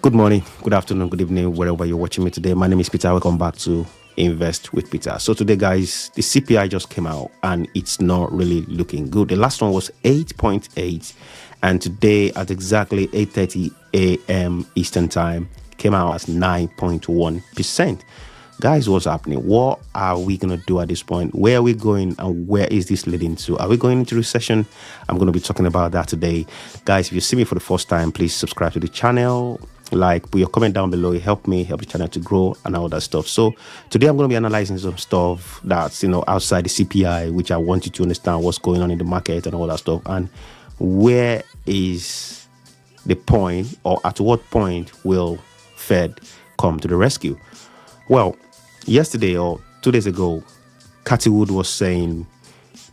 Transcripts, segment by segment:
Good morning, good afternoon, good evening, wherever you're watching me today. My name is Peter. Welcome back to Invest with Peter. So today, guys, the CPI just came out and it's not really looking good. The last one was 8.8, and today at exactly 8:30 a.m. Eastern Time came out as 9.1%. Guys, what's happening? What are we going to do at this point? Where are we going and where is this leading to? Are we going into recession? I'm going to be talking about that today. Guys, if you see me for the first time, please subscribe to the channel. Put your comment down below. It help the channel to grow and all that stuff. So today I'm going to be analyzing some stuff that's, outside the CPI, which I want you to understand what's going on in the market and all that stuff. And where is the point, or at what point will Fed come to the rescue? Well, yesterday or 2 days ago, Cathy Wood was saying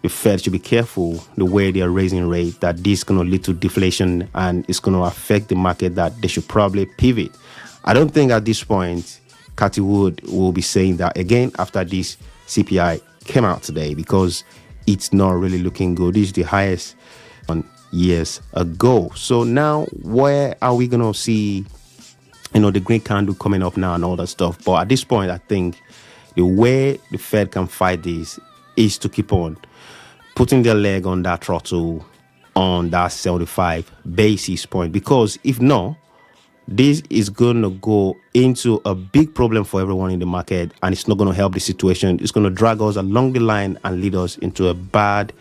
the Fed should be careful the way they are raising rate, that this is going to lead to deflation and it's going to affect the market, that they should probably pivot. I don't think at this point Cathy Wood will be saying that again after this CPI came out today, because it's not really looking good. This is the highest on years ago. So now where are we going to see the green candle coming up now and all that stuff? But at this point, I think the way the Fed can fight this is to keep on putting their leg on that throttle on that 75 basis point, because if not, this is going to go into a big problem for everyone in the market, and it's not going to help the situation. It's going to drag us along the line and lead us into a bad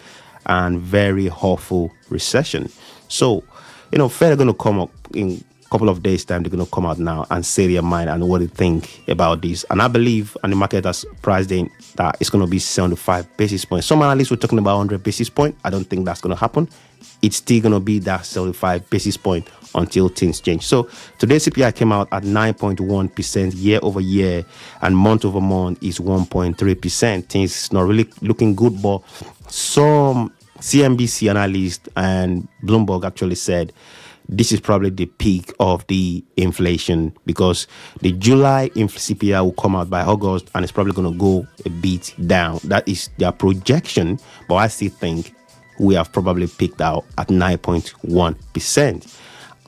and very awful recession. So, Fed are going to come up in couple of days time. They're going to come out now and say their mind and what they think about this, and I believe, and the market has priced in, that it's going to be 75 basis points. Some analysts were talking about 100 basis point. I don't think that's going to happen. It's still going to be that 75 basis point until things change. So today's CPI came out at 9.1% year over year, and month over month is 1.3%. Things not really looking good, but some CNBC analysts and Bloomberg actually said this is probably the peak of the inflation, because the July CPI will come out by August and it's probably going to go a bit down. That is their projection, but I still think we have probably peaked out at 9.1%.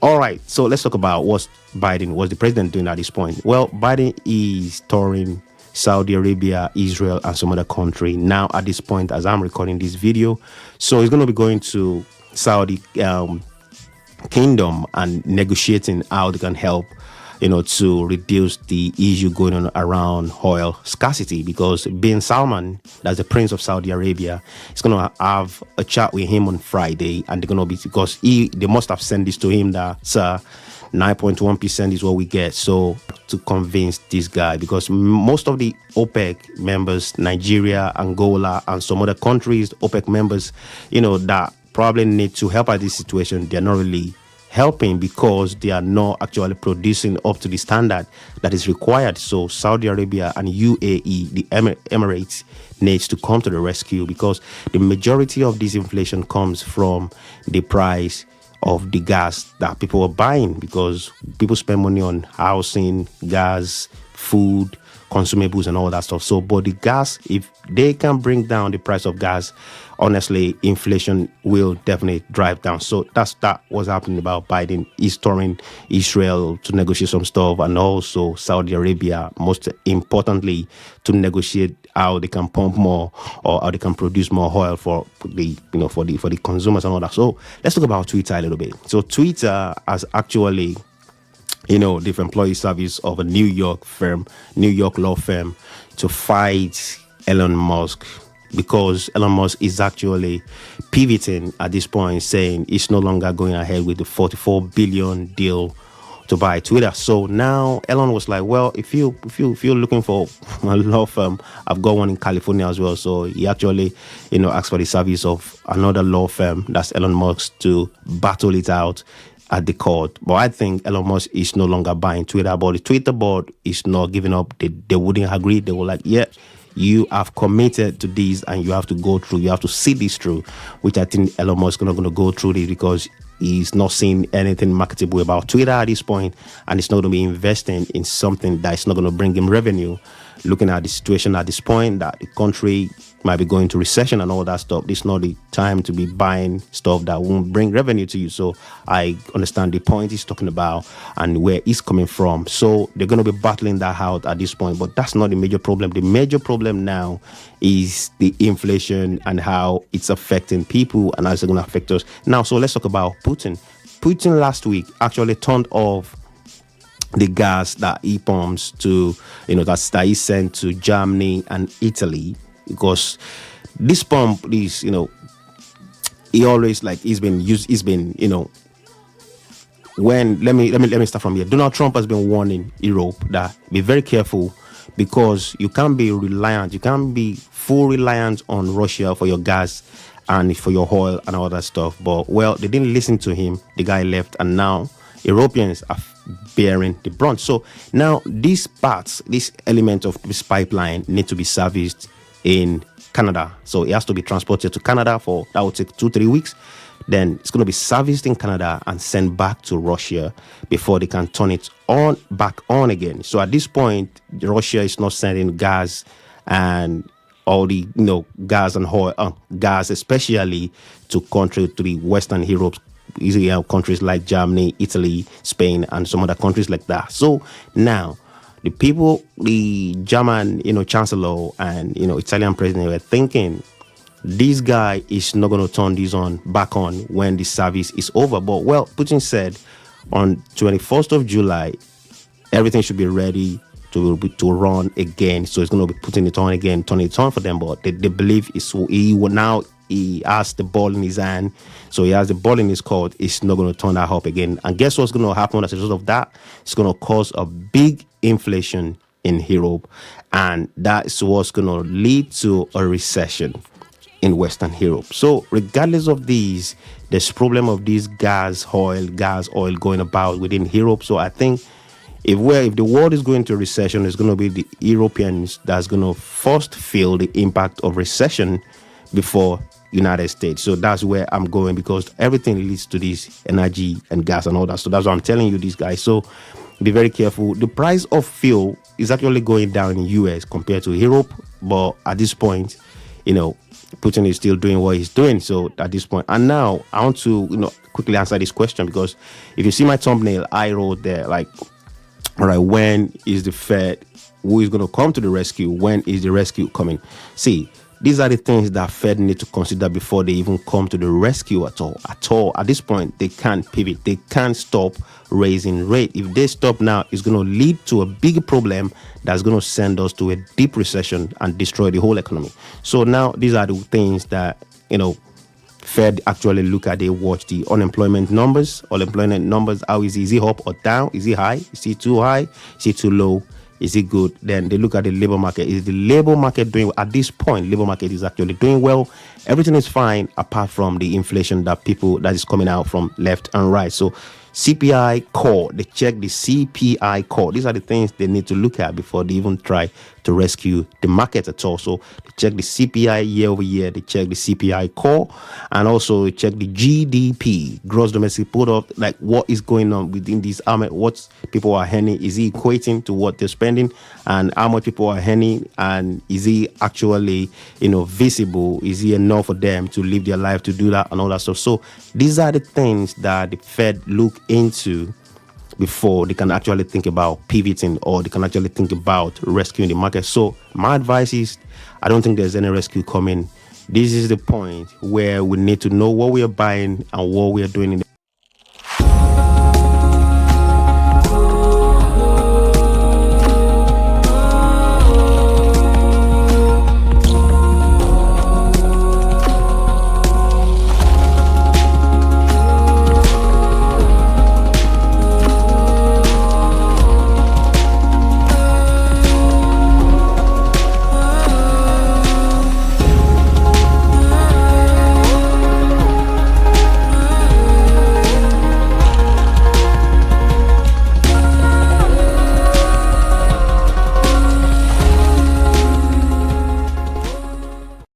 All right, so let's talk about what's the president doing at this point. Well, Biden is touring Saudi Arabia, Israel, and some other country now at this point as I'm recording this video. So he's going to be going to Saudi Kingdom and negotiating how they can help to reduce the issue going on around oil scarcity, because bin Salman, that's the Prince of Saudi Arabia, is going to have a chat with him on Friday, and they're going to be, because they must have sent this to him that 9.1% is what we get. So to convince this guy, because most of the OPEC members, Nigeria, Angola, and some other countries, OPEC members, that probably need to help at this situation, they're not really helping because they are not actually producing up to the standard that is required. So Saudi Arabia and UAE, the Emirates, needs to come to the rescue, because the majority of this inflation comes from the price of the gas that people are buying, because people spend money on housing, gas, food, consumables, and all that stuff. So, but the gas, if they can bring down the price of gas, honestly, inflation will definitely drive down. So that was happening about Biden. He's touring Israel to negotiate some stuff, and also Saudi Arabia, most importantly, to negotiate how they can pump more, or how they can produce more oil for the for the consumers and all that. So let's talk about Twitter a little bit. So Twitter has actually the employee service of a New York law firm, to fight Elon Musk, because Elon Musk is actually pivoting at this point, saying it's no longer going ahead with the $44 billion deal to buy Twitter. So now Elon was like, well, if you're looking for a law firm, I've got one in California as well. So he actually, asked for the service of another law firm, that's Elon Musk, to battle it out at the court. But I think Elon Musk is no longer buying Twitter, but the Twitter board is not giving up. They wouldn't agree. They were like, yeah, you have committed to this and you have to go through. You have to see this through, which I think Elon Musk is not going to go through this, because he's not seeing anything marketable about Twitter at this point, and it's not going to be investing in something that's not going to bring him revenue. looking at the situation at this point that the country might be going to recession and all that stuff. This is not the time to be buying stuff that won't bring revenue to you. So I understand the point he's talking about and where he's coming from. So they're going to be battling that out at this point, but that's not the major problem. The major problem now is the inflation and how it's affecting people and how it's going to affect us. Now, so let's talk about Putin. Putin last week actually turned off the gas that he pumps to, that he sent to Germany and Italy, because this pump is, he always he's been when let me start from here. Donald Trump has been warning Europe that be very careful, because you can't be full reliant on Russia for your gas and for your oil and all that stuff. But well, they didn't listen to him. The guy left, and now Europeans are bearing the brunt. So now this element of this pipeline need to be serviced in Canada. So it has to be transported to Canada that will take 2-3 weeks. Then it's going to be serviced in Canada and sent back to Russia before they can turn it back on again. So at this point, Russia is not sending gas and all the gas and oil, gas especially to the Western Europe, countries like Germany, Italy, Spain, and some other countries like that. So now the German chancellor and Italian president were thinking this guy is not going to turn this back on when the service is over. But well, Putin said on 21st of July everything should be ready to run again. So it's going to be putting it on again, turning it on for them. But they believe he has the ball in his hand. So he has the ball in his court. It's not going to turn that up again. And guess what's going to happen as a result of that? It's going to cause a big inflation in Europe. And that's what's going to lead to a recession in Western Europe. So regardless of these, there's problem of these gas oil going about within Europe. So I think if the world is going to a recession, it's going to be the Europeans that's going to first feel the impact of recession before United States. So that's where I'm going, because everything leads to this energy and gas and all that. So that's what I'm telling you, these guys. So be very careful. The price of fuel is actually going down in US compared to Europe. But at this point, Putin is still doing what he's doing. So at this point, and now I want to quickly answer this question, because if you see my thumbnail, I wrote there all right, when is the Fed, who is going to come to the rescue? When is the rescue coming? See, these are the things that Fed need to consider before they even come to the rescue at all. At this point, they can't pivot. They can't stop raising rate. If they stop now, it's going to lead to a big problem that's going to send us to a deep recession and destroy the whole economy. So now these are the things that, Fed actually look at. They watch the unemployment numbers. How is he up or down? Is he high? Is he too high? Is he too low? Is he good? Then they look at the labor market. Is the labor market doing well? At this point, labor market is actually doing well. Everything is fine apart from the inflation that is coming out from left and right. So CPI core, they check the CPI core. These are the things they need to look at before they even try to rescue the market at all. So they check the CPI year over year, they check the CPI core, and also check the GDP, gross domestic product, like what is going on within these what people are earning. Is he equating to what they're spending, and how much people are earning, and is he actually visible? Is he enough for them to live their life to do that and all that stuff? So these are the things that the Fed look into before they can actually think about pivoting, or they can actually think about rescuing the market. So my advice is, I don't think there's any rescue coming. This is the point where we need to know what we are buying and what we are doing in the